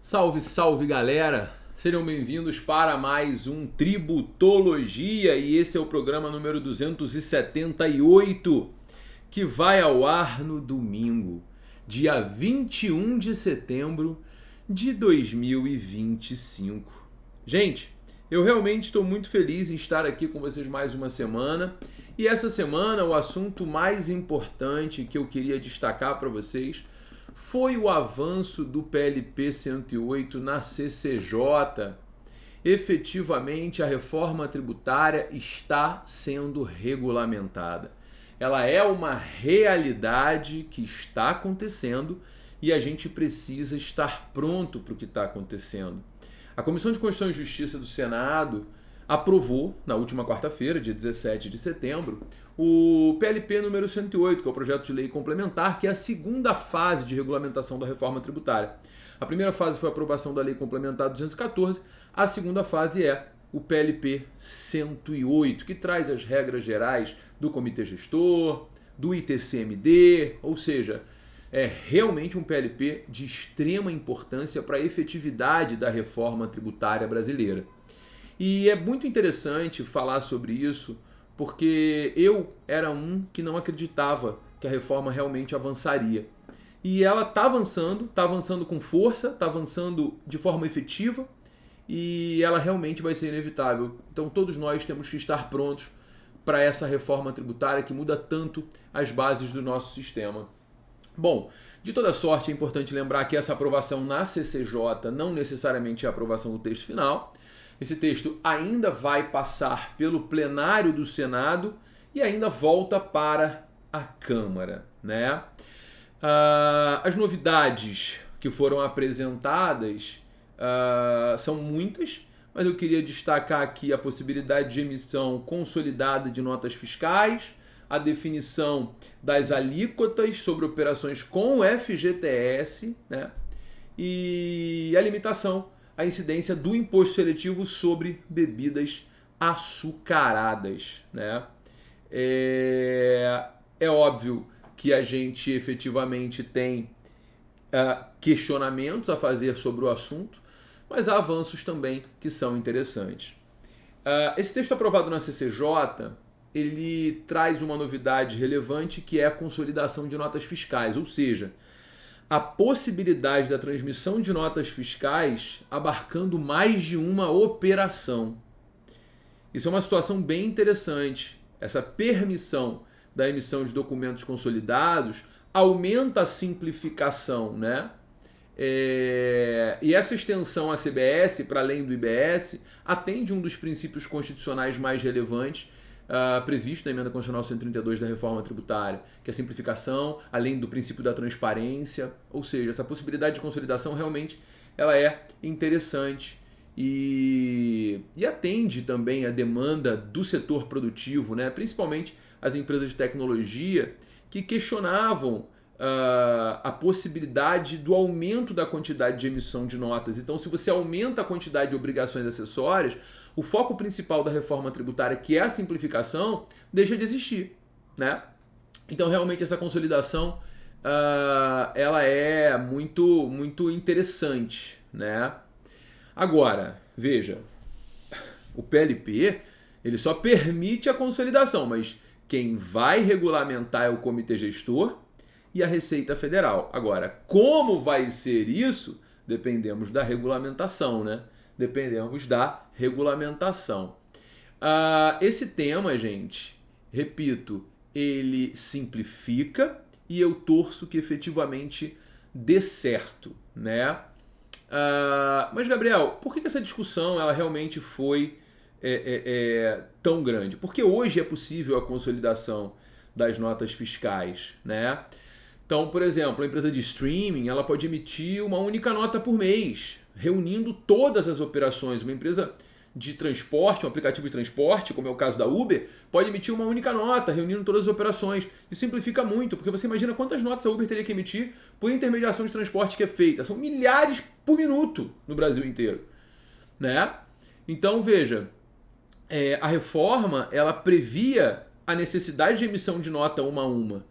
Salve, salve galera! Sejam bem-vindos para mais um Tributologia e esse é o programa número 278 que vai ao ar no domingo, dia 21 de setembro de 2025. Gente, eu realmente estou muito feliz em estar aqui com vocês mais uma semana e essa semana o assunto mais importante que eu queria destacar para vocês foi o avanço do PLP 108 na CCJ. Efetivamente, a reforma tributária está sendo regulamentada. Ela é uma realidade que está acontecendo e a gente precisa estar pronto para o que está acontecendo. A Comissão de Constituição e Justiça do Senado aprovou, na última quarta-feira, dia 17 de setembro, o PLP número 108, que é o projeto de lei complementar, que é a segunda fase de regulamentação da reforma tributária. A primeira fase foi a aprovação da lei complementar 214, a segunda fase é o PLP 108, que traz as regras gerais do Comitê Gestor, do ITCMD, ou seja, é realmente um PLP de extrema importância para a efetividade da reforma tributária brasileira. E é muito interessante falar sobre isso, porque eu era um que não acreditava que a reforma realmente avançaria. E ela está avançando com força, está avançando de forma efetiva e ela realmente vai ser inevitável. Então todos nós temos que estar prontos para essa reforma tributária que muda tanto as bases do nosso sistema. Bom, de toda sorte é importante lembrar que essa aprovação na CCJ não necessariamente é a aprovação do texto final. Esse texto ainda vai passar pelo plenário do Senado e ainda volta para a Câmara, né? As novidades que foram apresentadas são muitas, mas eu queria destacar aqui a possibilidade de emissão consolidada de notas fiscais, a definição das alíquotas sobre operações com FGTS, né? E a limitação à incidência do imposto seletivo sobre bebidas açucaradas, né? É óbvio que a gente efetivamente tem questionamentos a fazer sobre o assunto, mas há avanços também que são interessantes. Esse texto aprovado na CCJ, ele traz uma novidade relevante que é a consolidação de notas fiscais, ou seja, a possibilidade da transmissão de notas fiscais abarcando mais de uma operação. Isso é uma situação bem interessante. Essa permissão da emissão de documentos consolidados aumenta a simplificação, né? E essa extensão à CBS, para além do IBS, atende um dos princípios constitucionais mais relevantes previsto na Emenda Constitucional 132 da Reforma Tributária, que é a simplificação, além do princípio da transparência, ou seja, essa possibilidade de consolidação realmente ela é interessante e atende também a demanda do setor produtivo, né? Principalmente as empresas de tecnologia que questionavam a possibilidade do aumento da quantidade de emissão de notas. Então, se você aumenta a quantidade de obrigações acessórias, o foco principal da reforma tributária, que é a simplificação, deixa de existir, né? Então, realmente, essa consolidação ela é muito interessante, né? Agora, veja, o PLP ele só permite a consolidação, mas quem vai regulamentar é o Comitê Gestor e a Receita Federal. Agora, como vai ser isso? Dependemos da regulamentação, né? Dependemos da regulamentação. Esse tema, gente, repito, ele simplifica e eu torço que efetivamente dê certo, né? Mas, Gabriel, por que essa discussão ela realmente foi tão grande? Porque hoje é possível a consolidação das notas fiscais, né? Então, por exemplo, a empresa de streaming ela pode emitir uma única nota por mês, reunindo todas as operações. Uma empresa de transporte, um aplicativo de transporte, como é o caso da Uber, pode emitir uma única nota, reunindo todas as operações. Isso simplifica muito, porque você imagina quantas notas a Uber teria que emitir por intermediação de transporte que é feita. São milhares por minuto no Brasil inteiro, né? Então, veja, a reforma ela previa a necessidade de emissão de nota uma a uma.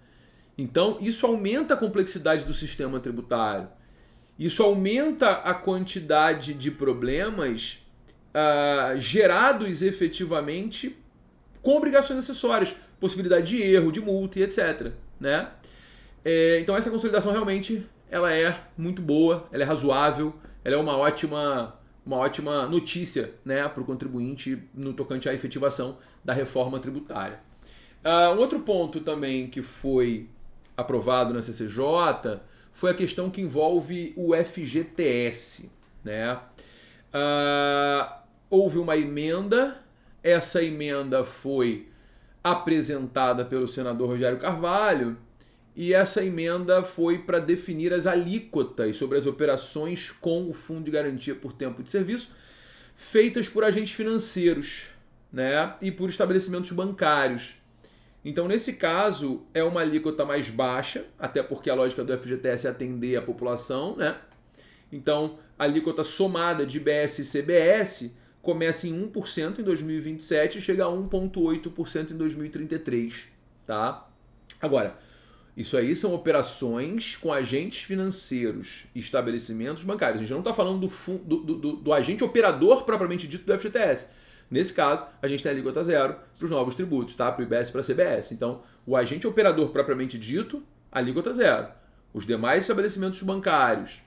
Então, isso aumenta a complexidade do sistema tributário. Isso aumenta a quantidade de problemas gerados efetivamente com obrigações acessórias, possibilidade de erro, de multa e etc. Né? Então essa consolidação realmente ela é muito boa, ela é razoável, ela é uma ótima notícia, né, para o contribuinte no tocante à efetivação da reforma tributária. Um outro ponto também que foi aprovado na CCJ foi a questão que envolve o FGTS. Né? Houve uma emenda, essa emenda foi apresentada pelo senador Rogério Carvalho, e essa emenda foi para definir as alíquotas sobre as operações com o Fundo de Garantia por Tempo de Serviço feitas por agentes financeiros, né, e por estabelecimentos bancários. Então, nesse caso, é uma alíquota mais baixa, até porque a lógica do FGTS é atender a população, né? Então, a alíquota somada de IBS e CBS começa em 1% em 2027 e chega a 1,8% em 2033, tá? Agora, isso aí são operações com agentes financeiros e estabelecimentos bancários. A gente não está falando do agente operador propriamente dito do FGTS. Nesse caso, a gente tem a alíquota zero para os novos tributos, tá? Para o IBS e para a CBS. Então, o agente operador propriamente dito, alíquota zero. Os demais estabelecimentos bancários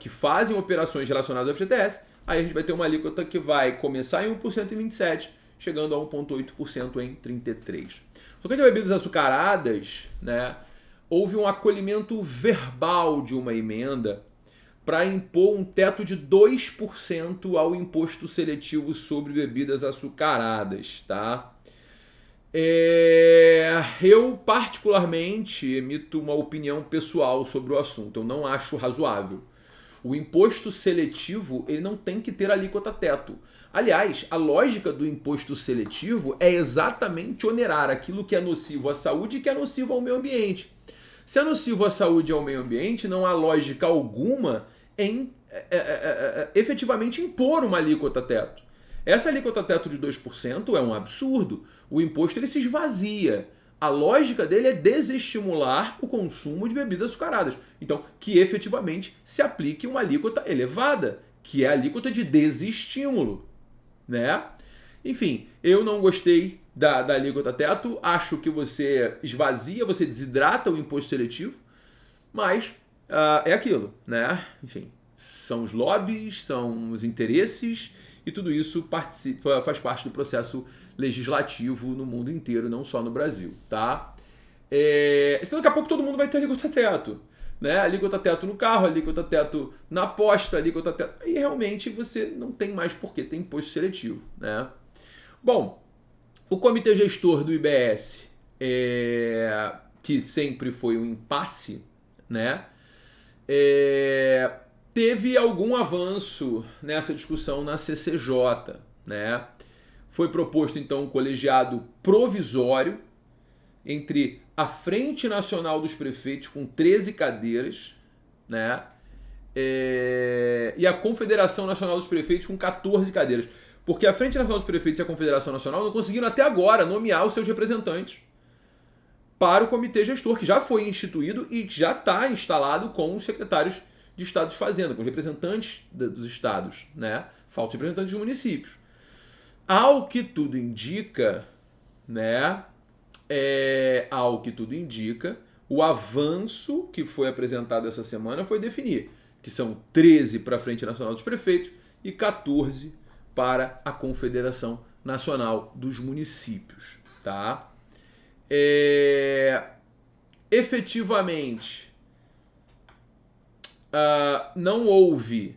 que fazem operações relacionadas ao FGTS, aí a gente vai ter uma alíquota que vai começar em 1% em 27, chegando a 1,8% em 33. Só que de bebidas açucaradas, né, houve um acolhimento verbal de uma emenda para impor um teto de 2% ao imposto seletivo sobre bebidas açucaradas. Tá? Eu, particularmente, emito uma opinião pessoal sobre o assunto. Eu não acho razoável. O imposto seletivo ele não tem que ter alíquota teto. Aliás, a lógica do imposto seletivo é exatamente onerar aquilo que é nocivo à saúde e que é nocivo ao meio ambiente. Se é nocivo à saúde e ao meio ambiente, não há lógica alguma em efetivamente impor uma alíquota teto. Essa alíquota teto de 2% é um absurdo. O imposto ele se esvazia. A lógica dele é desestimular o consumo de bebidas açucaradas. Então, que efetivamente se aplique uma alíquota elevada, que é a alíquota de desestímulo. Né? Enfim, eu não gostei da alíquota teto, acho que você esvazia, você desidrata o imposto seletivo, mas é aquilo, né? Enfim, são os lobbies, são os interesses e tudo isso faz parte do processo legislativo no mundo inteiro, não só no Brasil, tá? Senão daqui a pouco todo mundo vai ter alíquota teto. Né? Alíquota teto no carro, alíquota teto na aposta, alíquota teto. Aí realmente você não tem mais por que ter imposto seletivo. Né? Bom, o comitê gestor do IBS, que sempre foi um impasse, né? Teve algum avanço nessa discussão na CCJ. Né? Foi proposto então um colegiado provisório entre a Frente Nacional dos Prefeitos, com 13 cadeiras, né? E a Confederação Nacional dos Prefeitos, com 14 cadeiras. Porque a Frente Nacional dos Prefeitos e a Confederação Nacional não conseguiram até agora nomear os seus representantes para o comitê gestor, que já foi instituído e já está instalado com os secretários de Estado de Fazenda, com os representantes dos estados. Né? Faltam os representantes dos municípios. Ao que tudo indica, né? Ao que tudo indica, o avanço que foi apresentado essa semana foi definir que são 13 para a Frente Nacional dos Prefeitos e 14 para a Confederação Nacional dos Municípios. Tá? Efetivamente, não houve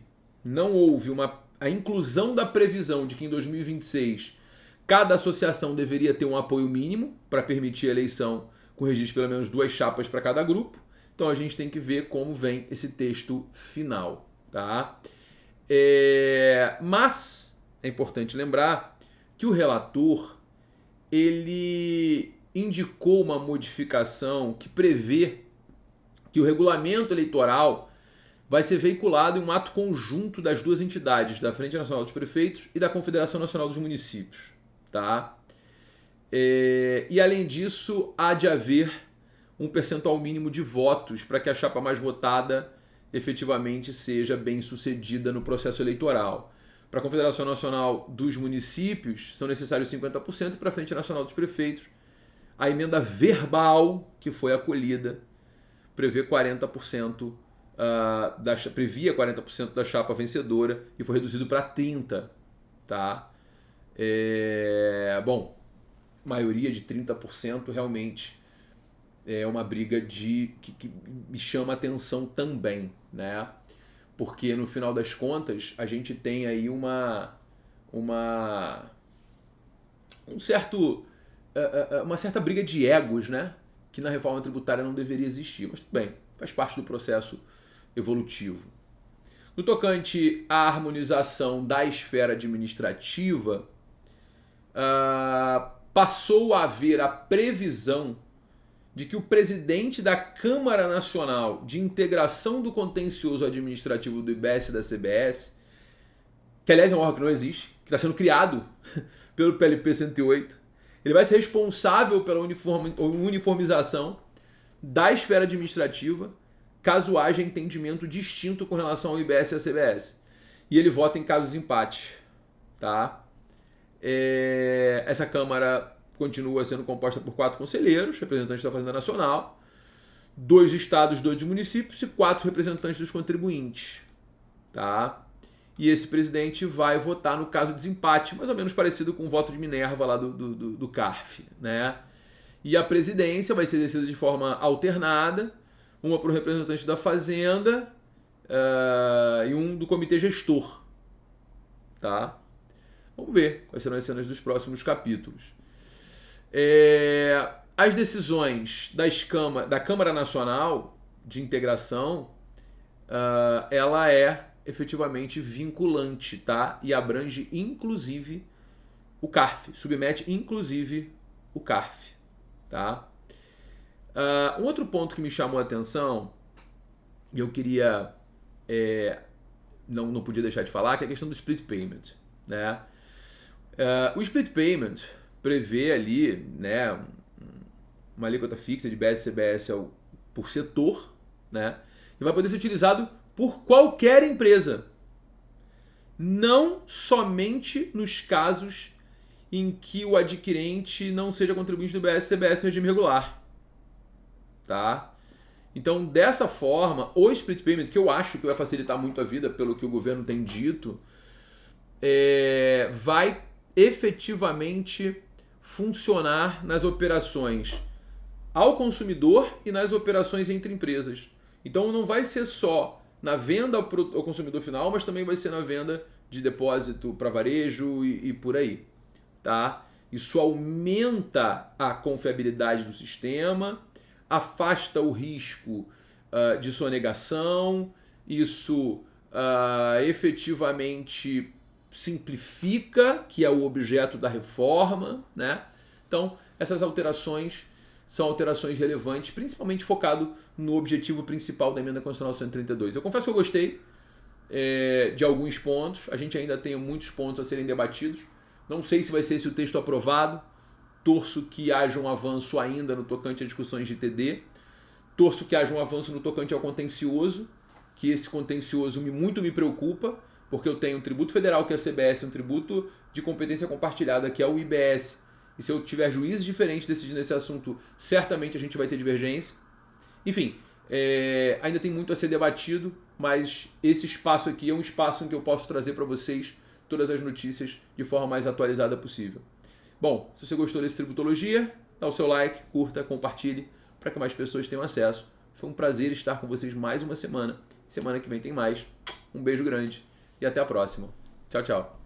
a inclusão da previsão de que em 2026 cada associação deveria ter um apoio mínimo para permitir a eleição com registro de pelo menos 2 chapas para cada grupo. Então a gente tem que ver como vem esse texto final. Tá? Mas é importante lembrar que o relator ele indicou uma modificação que prevê que o regulamento eleitoral vai ser veiculado em um ato conjunto das duas entidades, da Frente Nacional dos Prefeitos e da Confederação Nacional dos Municípios. Tá? E além disso, há de haver um percentual mínimo de votos para que a chapa mais votada efetivamente seja bem sucedida no processo eleitoral. Para a Confederação Nacional dos Municípios, são necessários 50%, e para a Frente Nacional dos Prefeitos, a emenda verbal que foi acolhida prevê 40%, previa 40% da chapa vencedora e foi reduzido para 30%. Tá? Bom, maioria de 30% realmente é uma briga que me chama atenção também, né? Porque no final das contas a gente tem aí uma certa briga de egos, né? Que na reforma tributária não deveria existir, mas tudo bem, faz parte do processo evolutivo. No tocante à harmonização da esfera administrativa, passou a haver a previsão de que o presidente da Câmara Nacional de Integração do Contencioso Administrativo do IBS e da CBS, que aliás é um órgão que não existe, que está sendo criado pelo PLP 108, ele vai ser responsável pela uniformização da esfera administrativa, caso haja entendimento distinto com relação ao IBS e à CBS. E ele vota em casos de empate. Tá? Essa Câmara continua sendo composta por 4 conselheiros, representantes da Fazenda Nacional, 2 estados, 2 municípios e 4 representantes dos contribuintes. Tá? E esse presidente vai votar no caso de desempate, mais ou menos parecido com o voto de Minerva lá do CARF. Né? E a presidência vai ser decidida de forma alternada, uma para o representante da Fazenda e um do comitê gestor. Tá? Vamos ver quais serão as cenas dos próximos capítulos. As decisões da Câmara Nacional de Integração, ela é efetivamente vinculante, tá? E abrange inclusive o CARF, submete inclusive o CARF. Tá? Um outro ponto que me chamou a atenção, e eu queria não podia deixar de falar, que é a questão do split payment. Né? O split payment prevê ali, né, uma alíquota fixa de BS e CBS por setor, né, e vai poder ser utilizado por qualquer empresa, não somente nos casos em que o adquirente não seja contribuinte do BS e CBS em regime regular. Tá? Então, dessa forma, o split payment, que eu acho que vai facilitar muito a vida, pelo que o governo tem dito, vai efetivamente funcionar nas operações ao consumidor e nas operações entre empresas. Então, não vai ser só na venda ao consumidor final, mas também vai ser na venda de depósito para varejo e por aí. Tá? Isso aumenta a confiabilidade do sistema, afasta o risco de sonegação, isso efetivamente simplifica, que é o objeto da reforma. Né? Então, essas alterações são alterações relevantes, principalmente focado no objetivo principal da Emenda Constitucional 132. Eu confesso que eu gostei de alguns pontos, a gente ainda tem muitos pontos a serem debatidos, não sei se vai ser esse o texto aprovado, torço que haja um avanço ainda no tocante a discussões de TD, torço que haja um avanço no tocante ao contencioso, que esse contencioso muito me preocupa, porque eu tenho um tributo federal, que é a CBS, um tributo de competência compartilhada, que é o IBS, e se eu tiver juízes diferentes decidindo esse assunto, certamente a gente vai ter divergência. Enfim, ainda tem muito a ser debatido, mas esse espaço aqui é um espaço em que eu posso trazer para vocês todas as notícias de forma mais atualizada possível. Bom, se você gostou desse Tributologia, dá o seu like, curta, compartilhe, para que mais pessoas tenham acesso. Foi um prazer estar com vocês mais uma semana. Semana que vem tem mais. Um beijo grande e até a próxima. Tchau, tchau.